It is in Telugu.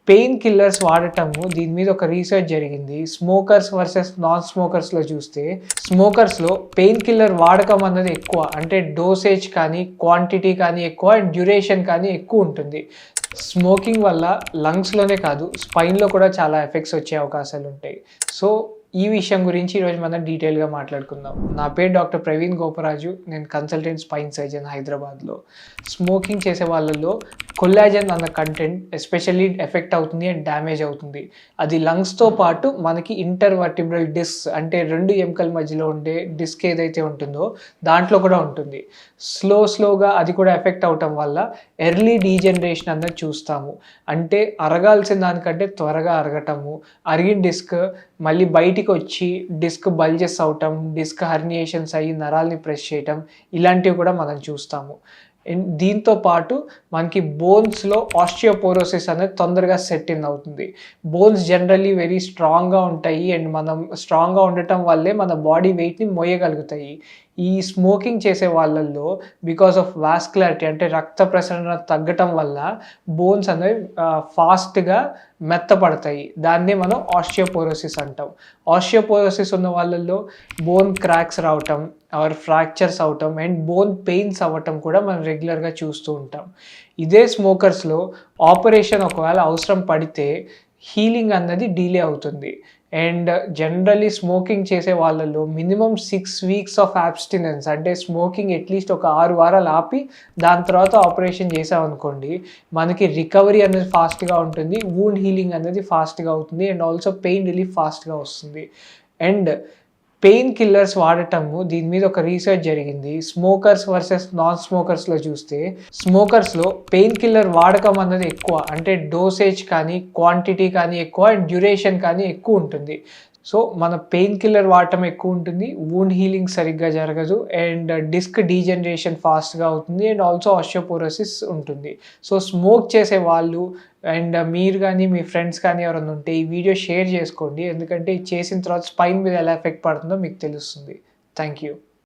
పెయిన్ కిల్లర్స్ వాడటము దీని మీద ఒక రీసెర్చ్ జరిగింది. స్మోకర్స్ వర్సెస్ నాన్ స్మోకర్స్‌లో చూస్తే స్మోకర్స్‌లో పెయిన్ కిల్లర్ వాడకం అన్నది ఎక్కువ. అంటే డోసేజ్ కానీ, క్వాంటిటీ కానీ ఎక్కువ అండ్ డ్యూరేషన్ కానీ ఎక్కువ ఉంటుంది. స్మోకింగ్ వల్ల లంగ్స్‌లోనే కాదు స్పైన్‌లో కూడా చాలా ఎఫెక్ట్స్ వచ్చే అవకాశాలుంటాయి. సో, ఈ విషయం గురించి ఈరోజు మనం డీటెయిల్‌గా మాట్లాడుకుందాం. నా పేరు డాక్టర్ ప్రవీణ్ గోపరాజు. నేను కన్సల్టెంట్ స్పైన్ సర్జన్ హైదరాబాద్‌లో. స్మోకింగ్ చేసే వాళ్ళలో కొల్లాజెన్ అన్న కంటెంట్ ఎస్పెషల్లీ ఎఫెక్ట్ అవుతుంది అండ్ డ్యామేజ్ అవుతుంది. అది లంగ్స్‌తో పాటు మనకి ఇంటర్వర్టిబ్రల్ డిస్క్ అంటే 2 ఎముకల మధ్యలో ఉండే డిస్క్ ఏదైతే ఉంటుందో దాంట్లో కూడా ఉంటుంది. స్లోగా అది కూడా ఎఫెక్ట్ అవ్వటం వల్ల ఎర్లీ డీజనరేషన్ అన్నది చూస్తాము. అంటే అరగాల్సిన దానికంటే త్వరగా అరగటము, అరిగిన డిస్క్ మళ్ళీ బయటికొచ్చి డిస్క్ బల్జెస్ అవ్వటం, డిస్క్ హెర్నియేషన్స్ అయ్యి నరాల్ని ప్రెస్ చేయటం ఇలాంటివి కూడా మనం చూస్తాము. దీంతో పాటు మనకి బోన్స్‌లో ఆస్టియోపోరోసిస్ అనేది తొందరగా సెట్ ఇన్ అవుతుంది. బోన్స్ జనరల్లీ వెరీ స్ట్రాంగ్‌గా ఉంటాయి అండ్ మనం స్ట్రాంగ్‌గా ఉండటం వల్లే మన బాడీ వెయిట్‌ని మోయగలుగుతాయి. ఈ స్మోకింగ్ చేసే వాళ్ళల్లో బికాస్ ఆఫ్ వాస్కులారిటీ అంటే రక్త ప్రసరణ తగ్గటం వల్ల బోన్స్ అనేవి ఫాస్ట్‌గా మెత్తపడతాయి. దాన్నే మనం ఆస్టియోపోరోసిస్ అంటాం. ఆస్టియోపోరోసిస్ ఉన్న వాళ్ళల్లో బోన్ క్రాక్స్ రావటం ఆర్ ఫ్రాక్చర్స్ అవ్వటం అండ్ బోన్ పెయిన్స్ అవ్వటం కూడా మనం రెగ్యులర్‌గా చూస్తూ ఉంటాం. ఇదే స్మోకర్స్‌లో ఆపరేషన్ ఒకవేళ అవసరం పడితే హీలింగ్ అన్నది డిలే అవుతుంది. అండ్ జనరల్లీ స్మోకింగ్ చేసే వాళ్ళలో మినిమమ్ 6 వీక్స్ ఆఫ్ అబ్స్టినెన్స్ అంటే స్మోకింగ్ అట్‌లీస్ట్ ఒక 6 వారాలు ఆపి దాని తర్వాత ఆపరేషన్ చేశామనుకోండి, మనకి రికవరీ అనేది ఫాస్ట్‌గా ఉంటుంది. వూండ్ హీలింగ్ అనేది ఫాస్ట్‌గా అవుతుంది అండ్ ఆల్సో పెయిన్ రిలీఫ్ ఫాస్ట్‌గా వస్తుంది. అండ్ పెయిన్ కిల్లర్స్ వాడటము దీని మీద ఒక రీసెర్చ్ జరిగింది. స్మోకర్స్ వర్సెస్ నాన్ స్మోకర్స్‌లో చూస్తే స్మోకర్స్‌లో పెయిన్ కిల్లర్ వాడకం అన్నది ఎక్కువ. అంటే డోసేజ్ కానీ, క్వాంటిటీ కానీ ఎక్కువ అండ్ డ్యూరేషన్ కానీ ఎక్కువ ఉంటుంది. సో, మన పెయిన్ కిల్లర్ వాడటం ఎక్కువ ఉంటుంది. వూండ్ హీలింగ్ సరిగ్గా జరగదు అండ్ డిస్క్ డీజనరేషన్ ఫాస్ట్‌గా అవుతుంది అండ్ ఆల్సో ఆస్టియోపోరోసిస్ ఉంటుంది. సో, స్మోక్ చేసే వాళ్ళు అండ్ మీరు గానీ, మీ ఫ్రెండ్స్ కానీ ఎవరైనా ఉంటే ఈ వీడియో షేర్ చేసుకోండి. ఎందుకంటే ఇది చేసిన తర్వాత స్పైన్ మీద ఎలా ఎఫెక్ట్ పడుతుందో మీకు తెలుస్తుంది. Thank you.